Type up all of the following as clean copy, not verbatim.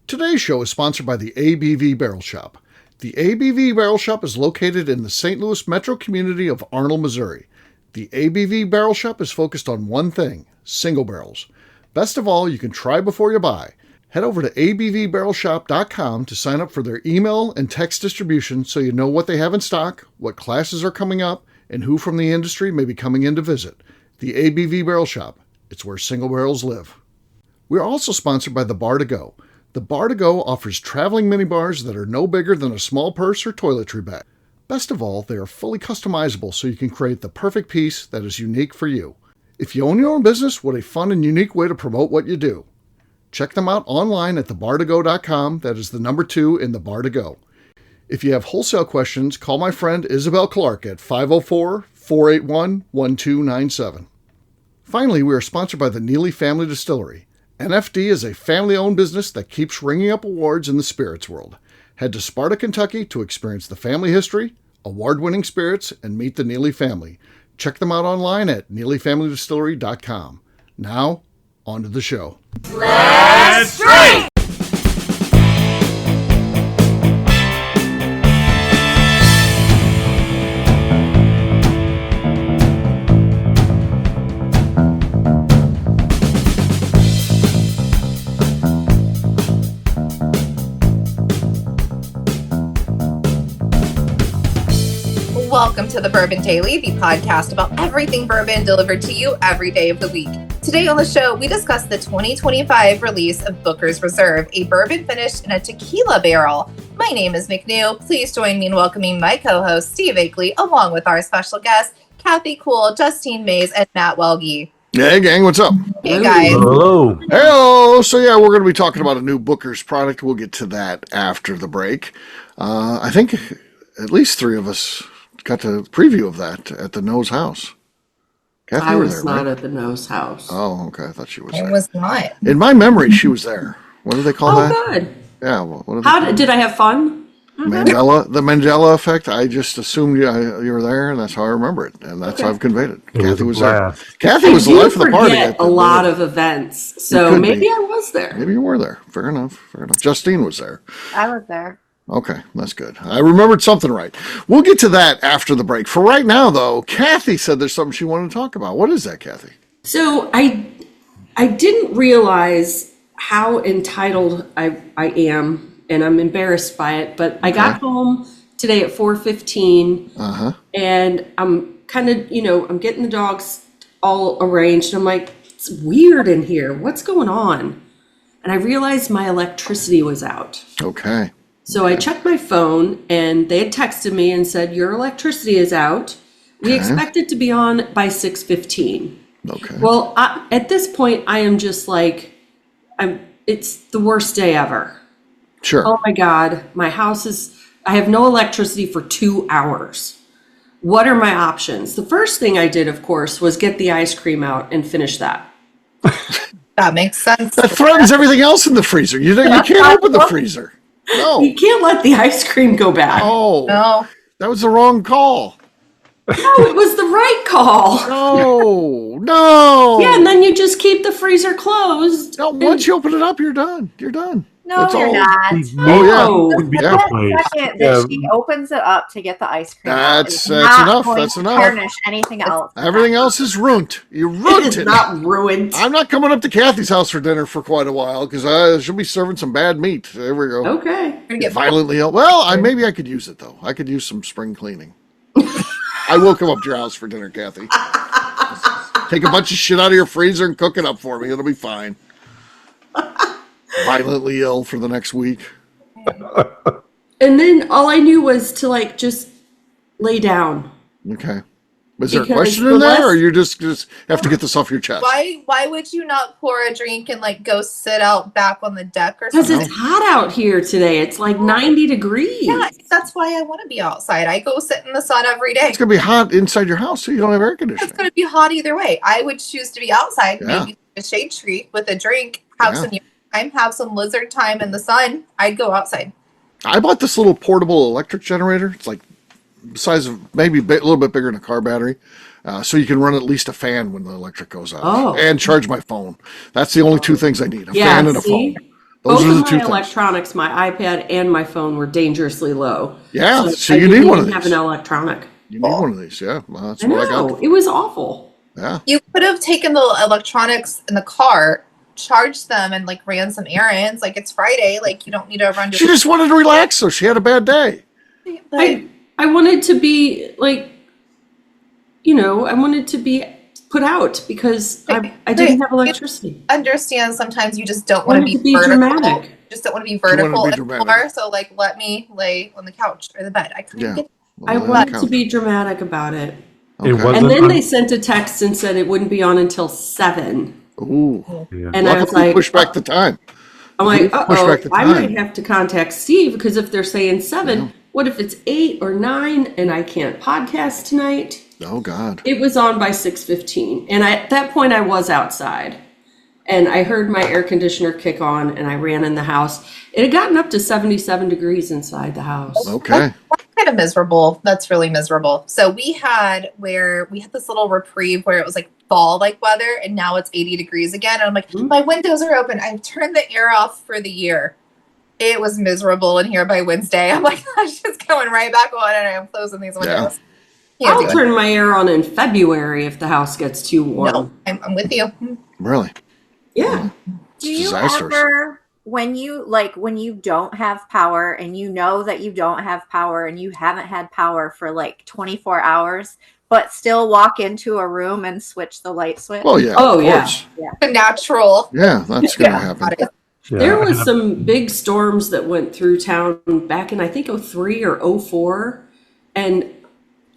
Today's show is sponsored by the ABV Barrel Shop. The ABV Barrel Shop is located in the St. Louis metro community of Arnold, Missouri. The ABV Barrel Shop is focused on one thing, single barrels. Best of all, you can try before you buy. Head over to abvbarrelshop.com to sign up for their email and text distribution so you know what they have in stock, what classes are coming up, and who from the industry may be coming in to visit. The ABV Barrel Shop. It's where single barrels live. We are also sponsored by the Bar to Go. The Bar to Go offers traveling minibars that are no bigger than a small purse or toiletry bag. Best of all, they are fully customizable so you can create the perfect piece that is unique for you. If you own your own business, what a fun and unique way to promote what you do. Check them out online at thebartogo.com. That is the number 2 in the Bar to Go. If you have wholesale questions, call my friend Isabel Clark at 504-481-1297. Finally, we are sponsored by the Neely Family Distillery. NFD is a family-owned business that keeps ringing up awards in the spirits world. Head to Sparta, Kentucky to experience the family history, award-winning spirits, and meet the Neely family. Check them out online at neelyfamilydistillery.com. Now, on to the show. Let's drink! Welcome to the Bourbon Daily, the podcast about everything bourbon delivered to you every day of the week. Today on the show, we discuss the 2025 release of Booker's Reserve, a bourbon finished in a tequila barrel. My name is McNew. Please join me in welcoming my co-host, Steve Akeley, along with our special guests, Kathy Cool, Justine Mays, and Matt Welge. Hey, gang, what's up? Hey, guys. Hello. Hello. So, yeah, we're going to be talking about a new Booker's product. We'll get to that after the break. I think at least 3 of us got a preview of that at the Nose House. Kathy, I you were was there, not right? at the Nose House. Oh, okay. I thought she was I there. was not. In my memory, she was there. What do they call that? Good. Yeah. Well, what do they How call it? did I have fun? The Mandela effect. I just assumed you were there, and that's how I remember it, and that's how I've conveyed it. Kathy was there. Kathy was the life of the party. I forget a lot of events, so maybe I was there. Maybe you were there. Fair enough. Justine was there. I was there. Okay, that's good. I remembered something right. We'll get to that after the break. For right now, though, Kathy said there's something she wanted to talk about. What is that, Kathy? So I didn't realize how entitled I am, and I'm embarrassed by it. But I got home today at 4:15, and I'm kind of, I'm getting the dogs all arranged. I'm like, it's weird in here. What's going on? And I realized my electricity was out. Okay. So I checked my phone, and they had texted me and said, your electricity is out. We expect it to be on by 6:15. Okay. Well, at this point, I am just like, it's the worst day ever. Sure. Oh my God, I have no electricity for 2 hours. What are my options? The first thing I did, of course, was get the ice cream out and finish that. That makes sense. That threatens everything else in the freezer. You can't open the freezer. No. You can't let the ice cream go bad. Oh. No. That was the wrong call. No, it was the right call. No. Yeah, and then you just keep the freezer closed. No, once you open it up, you're done. You're done. No, That's you're all. not. Oh, yeah. The Yeah. second that she opens it up to get the ice cream, That's not enough. going That's to enough. tarnish anything else. Everything else is ruined. You It ruined is it. not ruined. I'm not coming up to Kathy's house for dinner for quite a while because she'll be serving some bad meat. There we go. Okay. We're gonna get Violently ill. Well, maybe I could use it though. I could use some spring cleaning. I will come up to your house for dinner, Kathy. Take a bunch of shit out of your freezer and cook it up for me. It'll be fine. Violently ill for the next week. And then all I knew was to just lay down. Okay. Was there a Because question the in there, less- or you just have to get this off your chest? Why would you not pour a drink and go sit out back on the deck or Because something? it's hot out here today. It's like 90 degrees. Yeah, that's why I want to be outside. I go sit in the sun every day. It's gonna be hot inside your house, so you don't have air It's conditioning. going to be hot either way. I would choose to be outside, Yeah. maybe a shade tree with a drink, have Yeah. some time, have some lizard time in the sun. I'd go outside. I bought this little portable electric generator. It's like the size of maybe a little bit bigger than a car battery. So you can run at least a fan when the electric goes out. Oh. And charge my phone. That's the only 2 things I need, a Yeah, fan and a see? phone. Those Both are of the my two things. electronics, my iPad and my phone, were dangerously low. Yeah, so I you didn't need one of even have these. an electronic. You need one of these, yeah. Well, that's I what I know. got. It was awful. Yeah. You could have taken the electronics in the car, charged them, and like ran some errands. Like it's Friday, like you don't need to run to. She just wanted to relax, so she had a bad day. But I wanted to be like, I wanted to be put out because I didn't have electricity. Understand sometimes you just don't I want to wanted be to be vertical. dramatic. You just don't want to be wanted to vertical be anymore. dramatic. So like, let me lay on the couch or the bed. I couldn't Yeah. get. I Well, wanted couch. to be dramatic about it. Okay. It wasn't And then on- they sent a text and said it wouldn't be on until 7. Ooh. Yeah. And I was like, Push back the time. I'm like, Push uh-oh, back the I time. might have to contact Steve because if they're saying 7, what if it's 8 or 9 and I can't podcast tonight? Oh, God. It was on by 6:15. And at that point I was outside. And I heard my air conditioner kick on and I ran in the house. It had gotten up to 77 degrees inside the house. Okay. That's kind of miserable. That's really miserable. So we had this little reprieve where it was like fall like weather, and now it's 80 degrees again. And I'm like, my windows are open. I've turned the air off for the year. It was miserable in here by Wednesday. I'm like, that's just going right back on, and I'm closing these windows. Can't I'll do it. turn my air on in February if the house gets too warm. No, I'm with you. Really? Yeah. Do you disastrous. ever, when you don't have power and you know that you don't have power and you haven't had power for like 24 hours, but still walk into a room and switch the light switch? Well, yeah. Oh, of yeah. course. The natural. Yeah, that's going to happen. Yeah, There I was have- some big storms that went through town back in I think 03 or 04, and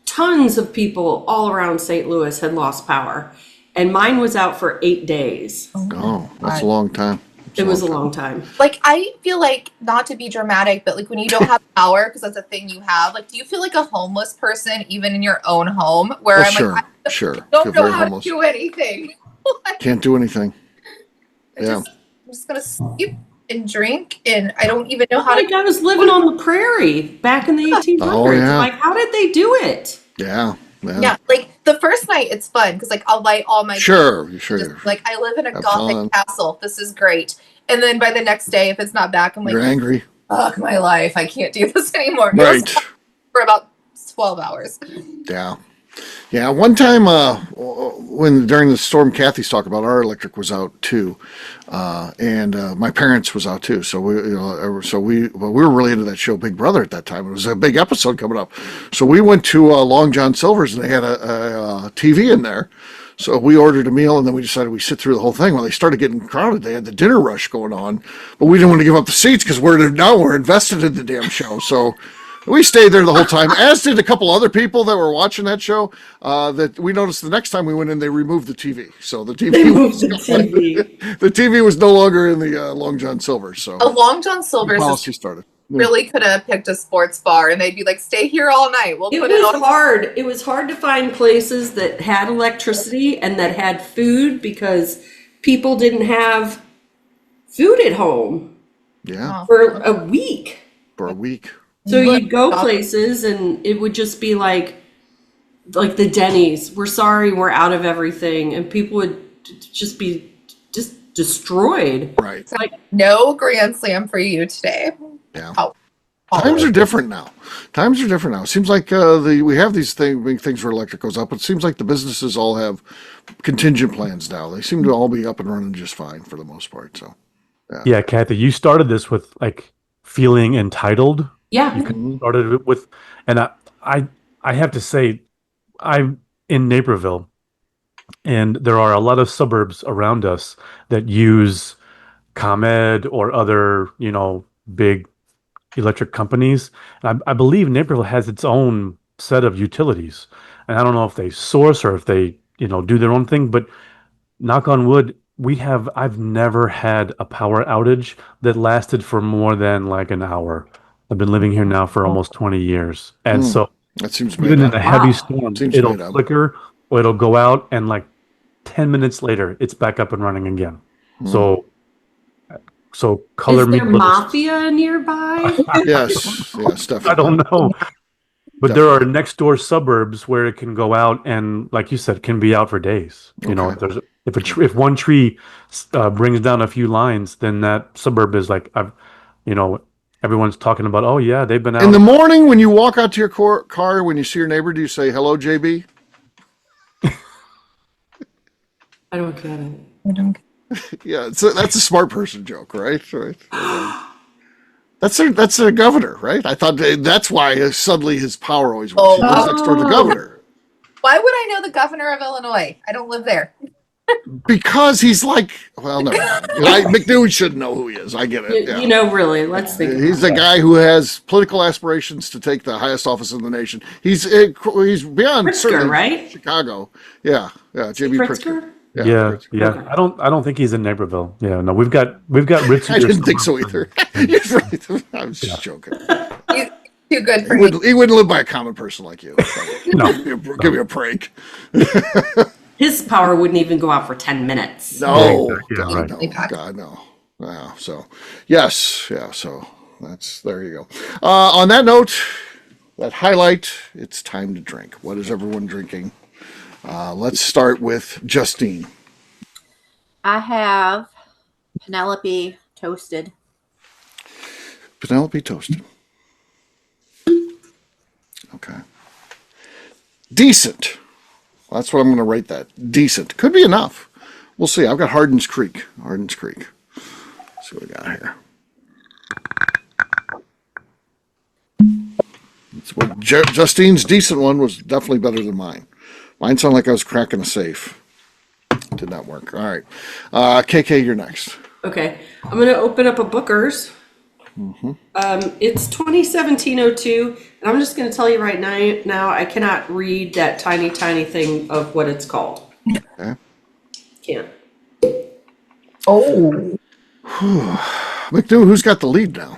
tons of people all around St. Louis had lost power, and mine was out for 8 days. Oh, that's a long time. It was a long time. Like, I feel like, not to be dramatic, but like when you don't have power, because that's a thing you have, like, do you feel like a homeless person even in your own home? Where Well, I'm sure, like, I sure. don't Feel know very how homeless. to do anything. Can't do anything. Yeah. I'm just going to sleep and drink, and I don't even know how Like to. I was living on the prairie back in the 1800s. Oh, yeah. Like, how did they do it? Yeah. Yeah, like the first night it's fun because like I'll light all my Sure. just, like I live in a Have gothic fun. castle. This is great. And then by the next day, if it's not back, I'm like, You're angry. fuck my life. I can't do this anymore. Right. For about 12 hours. Yeah. Yeah. One time, when during the storm Kathy's talking about, our electric was out too. And my parents was out too. So we were really into that show Big Brother at that time. It was a big episode coming up. So we went to Long John Silver's and they had a TV in there. So we ordered a meal and then we decided we'd sit through the whole thing. Well, they started getting crowded. They had the dinner rush going on, but we didn't want to give up the seats because we're invested in the damn show. So we stayed there the whole time, as did a couple other people that were watching that show. That we noticed the next time we went in, they removed the TV. So the TV, They moved the TV. the TV was no longer in the Long John Silver. So A Long John Silver's policy started. really could have picked a sports bar and they'd be like, stay here all night. We'll It put it was on. hard. It was hard to find places that had electricity and that had food because people didn't have food at home Yeah, for a week. for a week. So you'd go places and it would just be like the Denny's. We're sorry, we're out of everything, and people would just be destroyed. Right. It's like, no Grand Slam for you today. Yeah. Oh. Times are different now. It seems like we have these big things where electric goes up, but it seems like the businesses all have contingent plans now. They seem to all be up and running just fine for the most part. So Yeah, Kathy, you started this with like feeling entitled. Yeah. You started it with, and I have to say, I'm in Naperville, and there are a lot of suburbs around us that use ComEd or other, big electric companies. And I believe Naperville has its own set of utilities, and I don't know if they source or if they, do their own thing. But knock on wood, I've never had a power outage that lasted for more than like an hour. I've been living here now for almost 20 years. And so that seems even made in up. a heavy storm, Seems it'll made up. flicker or it'll go out, and like 10 minutes later, it's back up and running again. So color Is me there a little- mafia nearby? Yes, definitely. I don't know. But there are next door suburbs where it can go out and, like you said, can be out for days. Okay. If one tree brings down a few lines, then that suburb is like, everyone's talking about, oh yeah, they've been out. In the morning when you walk out to your car, when you see your neighbor, do you say, hello, JB? I don't get it. Yeah, that's a smart person joke, right? Right. That's their governor, right? I thought that's why suddenly his power always works. He lives next door to the governor. Why would I know the governor of Illinois? I don't live there. Because he's like, well, never mind. McNew should know who he is. I get it. Yeah. Really, let's think. He's the guy who has political aspirations to take the highest office in the nation. He's beyond Pritzker, certainly right? Chicago. Yeah, JB Pritzker. Yeah. I don't think he's in Naperville. Yeah, no, we've got Ritz. I didn't think so either. You're right. I was just joking. He's too good for He wouldn't live by a common person like you. No, give me a break. His power wouldn't even go out for 10 minutes. No, Yeah, God, right. no, God, no. Wow. So, yes, yeah. So there you go. On that note, that highlight, it's time to drink. What is everyone drinking? Let's start with Justine. I have Penelope toasted. Penelope toasted. Okay. Decent. Well, that's what I'm going to rate that. Decent. Could be enough. We'll see. I've got Hardin's Creek. Let's see what we got here. It's what Justine's decent one was definitely better than mine. Mine sounded like I was cracking a safe. Did not work. All right. KK, you're next. Okay, I'm going to open up a Booker's. It's 2017-02, and I'm just going to tell you right now, I cannot read that tiny thing of what it's called. Okay. Can't. Oh, McNew, who's got the lead now?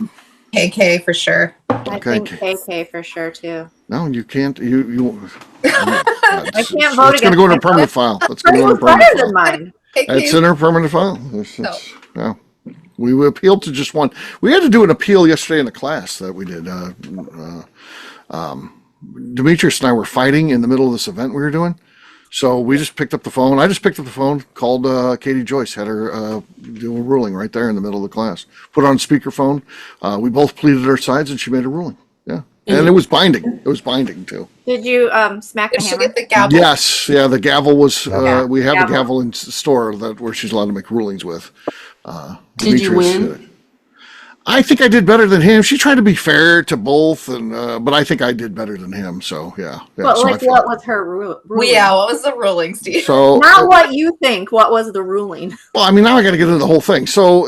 KK for sure. I Okay. think KK for sure too. No, you can't. You. I can't vote It's going to go in a permanent file. Let's go in a Hers was permanent better file. than mine. It's in our permanent file. Yeah. We appealed to just one. We had to do an appeal yesterday in the class that we did. Demetrius and I were fighting in the middle of this event we were doing. So we just picked up the phone. I just picked up the phone, called Katie Joyce, had her do a ruling right there in the middle of the class. Put it on speakerphone. We both pleaded our sides, and she made a ruling. Yeah. And it was binding. It was binding, too. Did you smack the Did she hammer? get the gavel? Yes. Yeah, the gavel was, we have gavel. the gavel in store where she's allowed to make rulings with. Did you Demetrius win? I think I did better than him. She tried to be fair to both, but I think I did better than him. So yeah. But so like, what was her ruling? Yeah, what was the ruling, Steve? So Not what you think. What was the ruling? well, I mean, now I got to get into the whole thing. So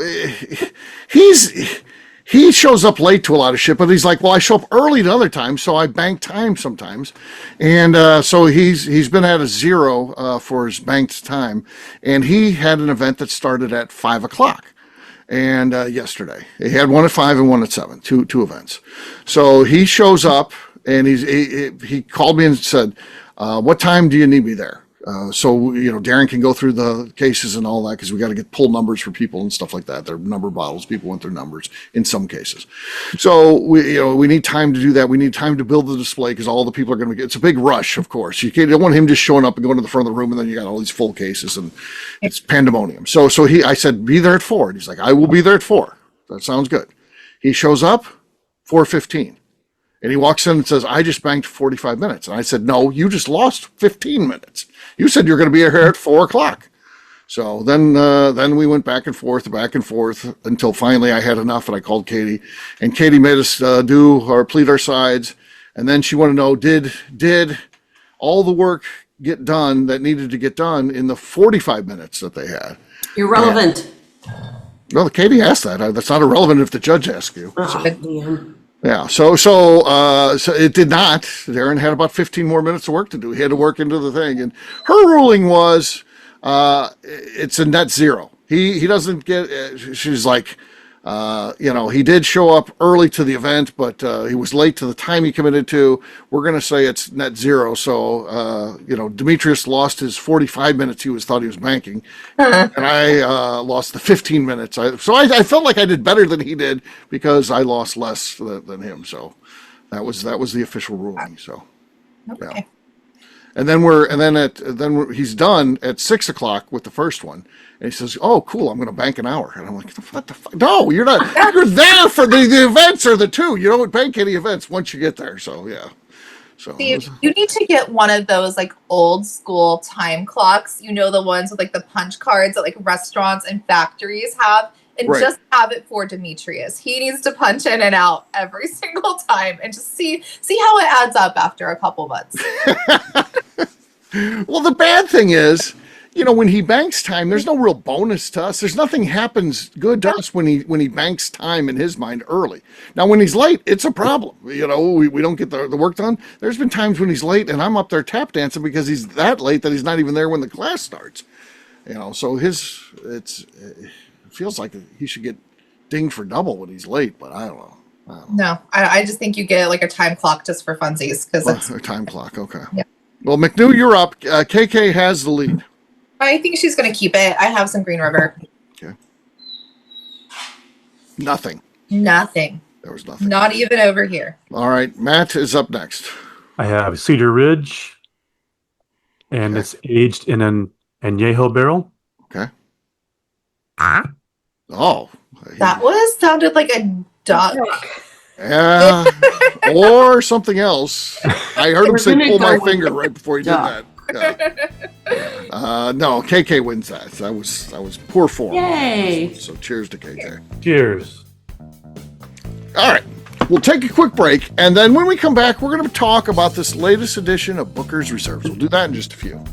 he shows up late to a lot of shit, but he's like, well, I show up early to other times, so I bank time sometimes, and so he's been at a 0 for his banked time, and he had an event that started at 5:00. And yesterday he had one at 5 and one at 7, two events. So he shows up and he called me and said, what time do you need me there? So Darren can go through the cases and all that, because we got to get pull numbers for people and stuff like that. They're number bottles. People want their numbers in some cases. So we need time to do that. We need time to build the display, because all the people are going to be. It's a big rush, of course. You don't want him just showing up and going to the front of the room, and then you got all these full cases, and it's pandemonium. So I said, be there at 4, and he's like, I will be there at 4. That sounds good. He shows up 4:15. And he walks in and says, I just banked 45 minutes. And I said, no, you just lost 15 minutes. You said you're going to be here at 4:00. So then we went back and forth until finally I had enough, and I called Katie. And Katie made us plead our sides. And then she wanted to know, did all the work get done that needed to get done in the 45 minutes that they had? Irrelevant. Well, Katie asked that. That's not irrelevant if the judge asks you. Oh, man. Yeah, so it did not. Darren had about 15 more minutes of work to do. He had to work into the thing, and her ruling was, it's a net 0. He doesn't get. She's like, he did show up early to the event, but he was late to the time he committed to. We're going to say it's net 0. So Demetrius lost his 45 minutes he thought he was banking, and I lost the 15 minutes. So I felt like I did better than he did, because I lost less than him. So that was the official ruling. So Okay. And then he's done at 6 o'clock with the first one. And he says, "Oh, cool! I'm going to bank an hour." And I'm like, "What the fuck? No, you're not. You're there for the events or the two. You don't bank any events once you get there." So yeah. So Steve, you need to get one of those like old school time clocks. You know, the ones with like the punch cards that like restaurants and factories have, and Right. just have it for Demetrius. He needs to punch in and out every single time and just see how it adds up after a couple months. Well, the bad thing is, when he banks time, there's no real bonus to us. There's nothing happens good to us when he banks time in his mind early. Now, when he's late, it's a problem. We don't get the work done. There's been times when he's late and I'm up there tap dancing because he's that late that he's not even there when the class starts. So it feels like he should get dinged for double when he's late, but I don't know. No, I just think you get like a time clock just for funsies because it's A time clock. Okay. Yeah. Well, McNew, you're up. KK has the lead. I think she's going to keep it. I have some Green River. Okay. Nothing. Nothing. There was nothing. Not even over here. All right. Matt is up next. I have Cedar Ridge, and Okay. it's aged in an añejo barrel. Okay. Oh. That sounded like a duck. Yeah. Or something else. I heard him We're say gonna pull my go finger with right before he did duck. that. Yeah. No, KK wins that. That was poor form. Yay! So cheers to KK. Cheers. All right. We'll take a quick break, and then when we come back, we're going to talk about this latest edition of Booker's Reserves. We'll do that in just a few.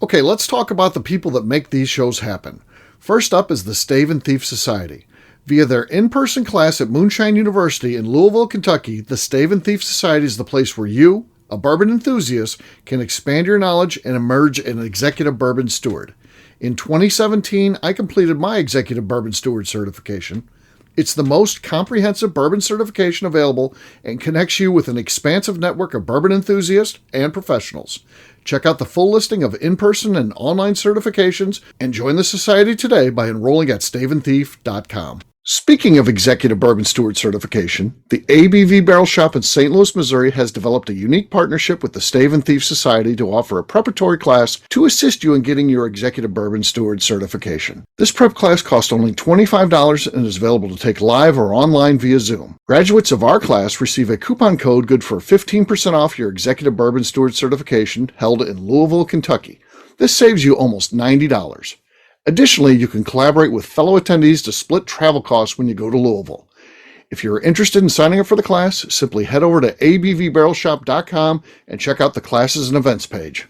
Okay, let's talk about the people that make these shows happen. First up is the Stave and Thief Society. Via their in-person class at Moonshine University in Louisville, Kentucky, the Stave and Thief Society is the place where you, a bourbon enthusiast, can expand your knowledge and emerge an executive bourbon steward. In 2017, I completed my executive bourbon steward certification. It's the most comprehensive bourbon certification available and connects you with an expansive network of bourbon enthusiasts and professionals. Check out the full listing of in-person and online certifications and join the society today by enrolling at staveandthief.com. Speaking of Executive Bourbon Steward certification, the ABV Barrel Shop in St. Louis, Missouri has developed a unique partnership with the Stave and Thief Society to offer a preparatory class to assist you in getting your Executive Bourbon Steward certification. This prep class costs only $25 and is available to take live or online via Zoom. Graduates of our class receive a coupon code good for 15% off your Executive Bourbon Steward certification held in Louisville, Kentucky. This saves you almost $90. Additionally, you can collaborate with fellow attendees to split travel costs when you go to Louisville. If you're interested in signing up for the class, simply head over to abvbarrelshop.com and check out the classes and events page.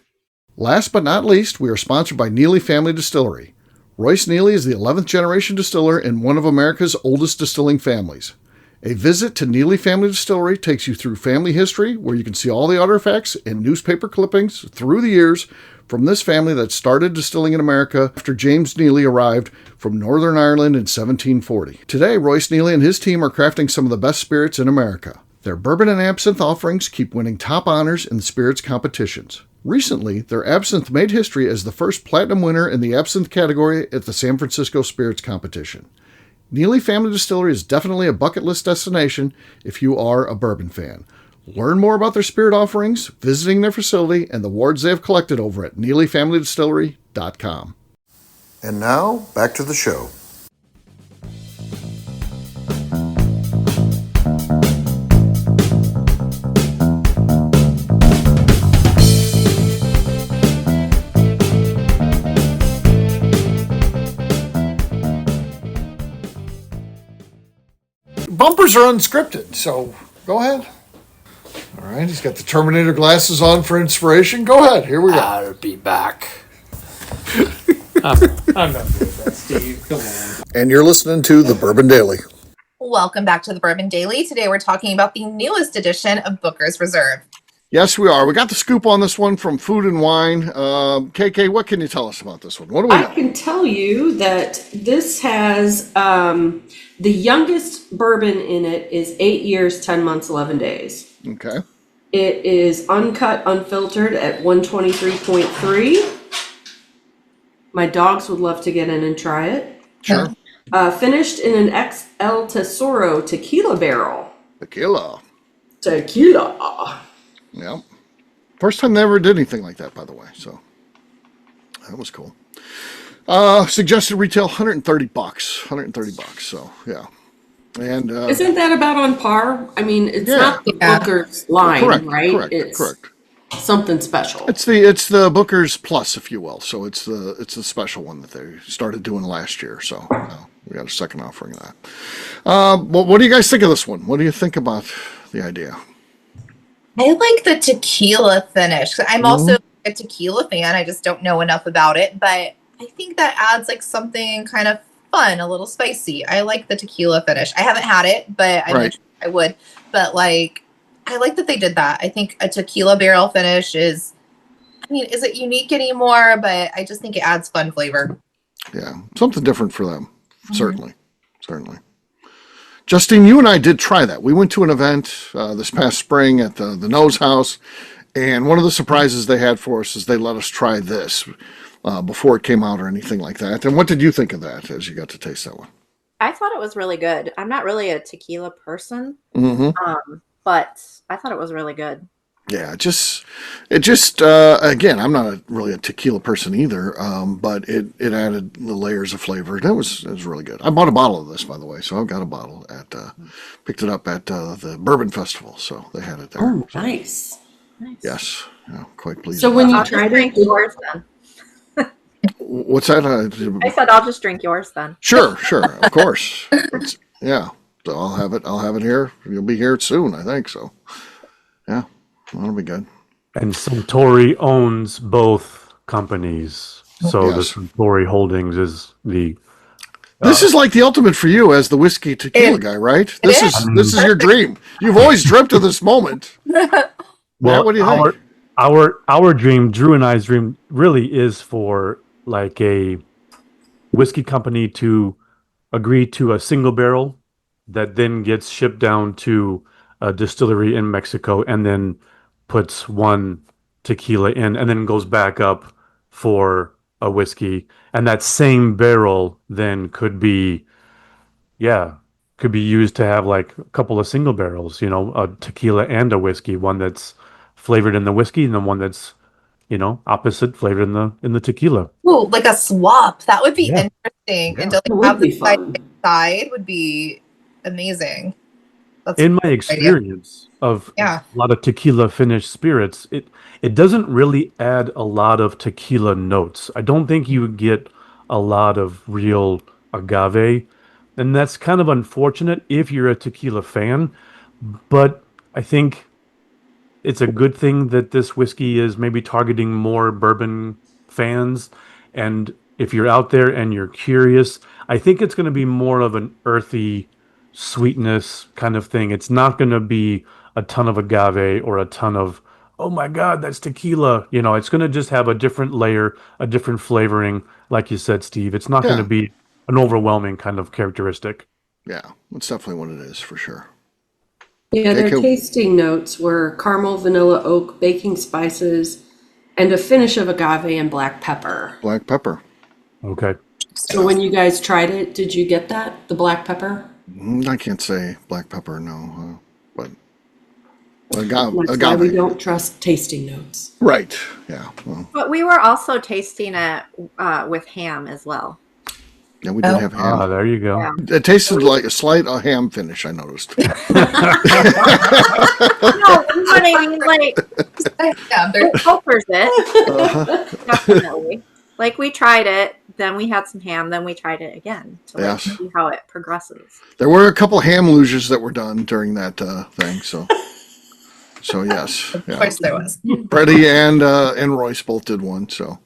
Last but not least, we are sponsored by Neely Family Distillery. Royce Neely is the 11th generation distiller in one of America's oldest distilling families. A visit to Neely Family Distillery takes you through family history, where you can see all the artifacts and newspaper clippings through the years from this family that started distilling in America after James Neely arrived from Northern Ireland in 1740. Today, Royce Neely and his team are crafting some of the best spirits in America. Their bourbon and absinthe offerings keep winning top honors in the spirits competitions. Recently, their absinthe made history as the first platinum winner in the absinthe category at the San Francisco Spirits Competition. Neely Family Distillery is definitely a bucket list destination if you are a bourbon fan. Learn more about their spirit offerings, visiting their facility, and the awards they have collected over at NeelyFamilyDistillery.com. And now, back to the show. Bumpers are unscripted, so go ahead. All right, he's got the Terminator glasses on for inspiration. Go ahead, here we go. I'll be back. I'm not good at that, Steve. Come on. And you're listening to The Bourbon Daily. Welcome back to the Bourbon Daily. Today we're talking about the newest edition of Booker's Reserve. Yes, we are. We got the scoop on this one from Food and Wine. KK, what can you tell us about this one? What do we know? I can tell you that this has the youngest bourbon in it is 8 years, 10 months, 11 days. Okay. It is uncut, unfiltered at 123.3. My dogs would love to get in and try it. Sure. Finished in an XL Tesoro tequila barrel. Tequila. Tequila. Yeah. First time they ever did anything like that, by the way. So that was cool. Suggested retail $130. $130. So yeah. And Isn't that about on par? I mean, it's not the Booker's line, right? Correct. Something special. It's the Booker's Plus, if you will. So it's the special one that they started doing last year. So we got a second offering of that. Well, what do you guys think of this one? What do you think about the idea? I like the tequila finish. I'm also a tequila fan. I just don't know enough about it, but I think that adds like something kind of fun, a little spicy. I like the tequila finish. I haven't had it, but I would. But like, I like that they did that. I think a tequila barrel finish is it unique anymore? But I just think it adds fun flavor. Yeah, something different for them. Certainly. Justine, you and I did try that. We went to an event this past spring at the Nose House, and one of the surprises they had for us is they let us try this before it came out or anything like that. And what did you think of that as you got to taste that one? I thought it was really good. I'm not really a tequila person, but I thought it was really good. Yeah, it just again, I'm not really a tequila person either, but it added the layers of flavor. It was really good. I bought a bottle of this, by the way, so I've got a bottle picked it up at the Bourbon Festival, so they had it there. Oh, nice. Yes, quite pleased. So when you I'll just drink yours then. What's that? I said I'll just drink yours then. Sure, of course. So I'll have it here. You'll be here soon, I think. So, yeah. That'll be good. And Suntory owns both companies. So the Suntory Holdings is the... This is like the ultimate for you as the whiskey tequila guy, right? This is your dream. You've always dreamt of this moment. Well, Matt, what do you think? Our dream, Drew and I's dream, really is for like a whiskey company to agree to a single barrel that then gets shipped down to a distillery in Mexico and then puts one tequila in and then goes back up for a whiskey. And that same barrel then could be used to have like a couple of single barrels, a tequila and a whiskey, one that's flavored in the whiskey and then one that's, opposite flavored in the tequila. Oh, like a swap. That would be interesting. Yeah. And to have the side would be amazing. That's in my experience of a lot of tequila finished spirits, it doesn't really add a lot of tequila notes. I don't think you would get a lot of real agave, and that's kind of unfortunate if you're a tequila fan, but I think it's a good thing that this whiskey is maybe targeting more bourbon fans, and if you're out there and you're curious, I think it's going to be more of an earthy sweetness kind of thing. It's not going to be a ton of agave or a ton of, oh my God, that's tequila. It's going to just have a different layer, a different flavoring. Like you said, Steve, it's not going to be an overwhelming kind of characteristic. Yeah, that's definitely what it is for sure. Yeah, their tasting notes were caramel, vanilla, oak, baking spices, and a finish of agave and black pepper. Black pepper. Okay. So when you guys tried it, did you get that? The black pepper? I can't say black pepper, no, but agave. That's why we don't trust tasting notes. Right. Yeah. Well, but we were also tasting it with ham as well. Yeah, we did have ham. Ah, there you go. Yeah. It tasted like a slight ham finish, I noticed. No, but I mean, like, it helpers it. Definitely. Like, we tried it, then we had some ham, then we tried it again to see how it progresses. There were a couple ham luges that were done during that thing, so yes. Of course there was. Freddie and Royce both did one, so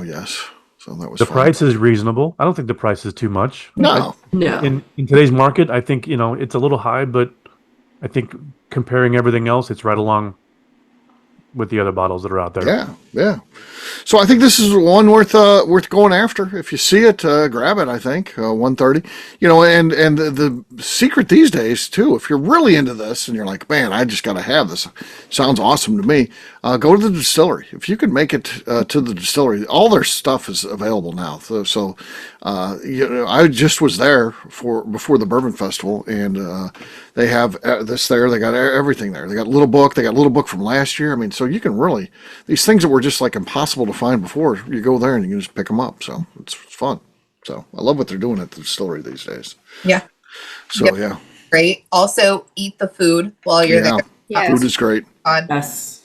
yes. So that was the fun. price is reasonable. I don't think the price is too much. No. In today's market, I think it's a little high, but I think comparing everything else, it's right along with the other bottles that are out there. Yeah. So I think this is one worth going after. If you see it, grab it. I think 130. And the secret these days too. If you're really into this and you're like, man, I just got to have this. Sounds awesome to me. Go to the distillery. If you can make it to the distillery, all their stuff is available now. So I just was there before the Bourbon Festival, and they have this there. They got everything there. They got a little book. They got a little book from last year. I mean, so you can really, these things that were just like impossible to find before, you go there and you can just pick them up. So it's fun. So I love what they're doing at the distillery these days. Yeah. So yeah. Great. Also, eat the food while you're there. Yes. Food is great. Yes.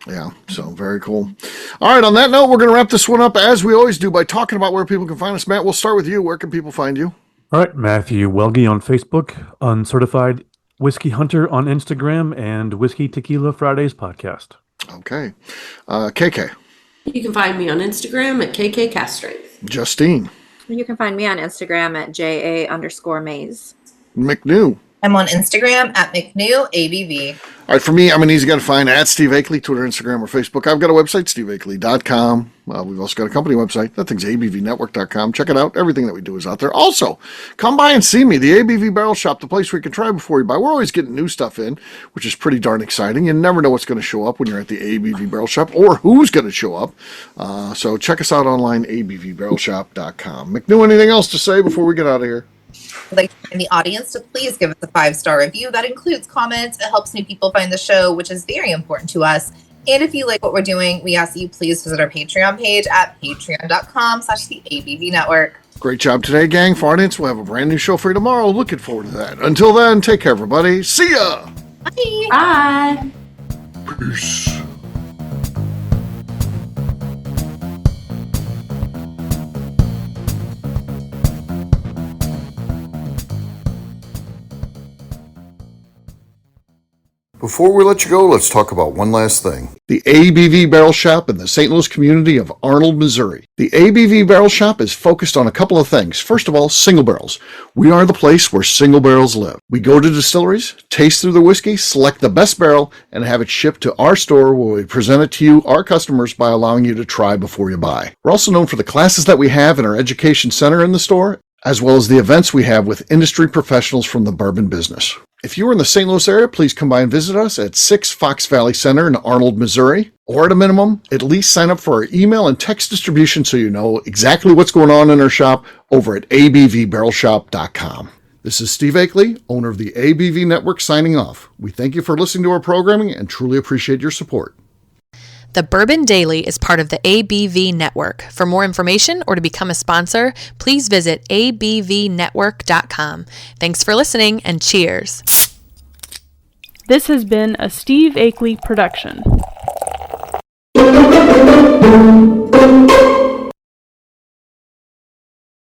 Yeah, so very cool. All right, on that note, we're going to wrap this one up as we always do by talking about where people can find us. Matt, we'll start with you. Where can people find you? All right, Matthew Welge on Facebook, Uncertified Whiskey Hunter on Instagram, and Whiskey Tequila Fridays podcast. Okay. KK. You can find me on Instagram at KK Castrate. Justine. You can find me on Instagram at JA_Maze. McNew. I'm on Instagram at McNew ABV. All right, for me, I'm an easy guy to find at Steve Akeley, Twitter, Instagram, or Facebook. I've got a website, steveakeley.com. We've also got a company website. That thing's abvnetwork.com. Check it out. Everything that we do is out there. Also, come by and see me, the ABV Barrel Shop, the place where you can try before you buy. We're always getting new stuff in, which is pretty darn exciting. You never know what's going to show up when you're at the ABV Barrel Shop or who's going to show up. So check us out online, abvbarrelshop.com. McNew, anything else to say before we get out of here? I'd like to the audience to please give us a 5-star review. That includes comments. It helps new people find the show, which is very important to us. And if you like what we're doing, we ask that you please visit our Patreon page at patreon.com/the ABV Network. Great job today, gang. For audience, we'll have a brand new show for you tomorrow. Looking forward to that. Until then, take care, everybody. See ya. Bye. Bye. Peace. Before we let you go, let's talk about one last thing. The ABV Barrel Shop in the St. Louis community of Arnold, Missouri. The ABV Barrel Shop is focused on a couple of things. First of all, single barrels. We are the place where single barrels live. We go to distilleries, taste through the whiskey, select the best barrel, and have it shipped to our store where we present it to you, our customers, by allowing you to try before you buy. We're also known for the classes that we have in our education center in the store, as well as the events we have with industry professionals from the bourbon business. If you are in the St. Louis area, please come by and visit us at 6 Fox Valley Center in Arnold, Missouri. Or at a minimum, at least sign up for our email and text distribution so you know exactly what's going on in our shop over at abvbarrelshop.com. This is Steve Akeley, owner of the ABV Network, signing off. We thank you for listening to our programming and truly appreciate your support. The Bourbon Daily is part of the ABV Network. For more information or to become a sponsor, please visit abvnetwork.com. Thanks for listening and cheers. This has been a Steve Akeley production.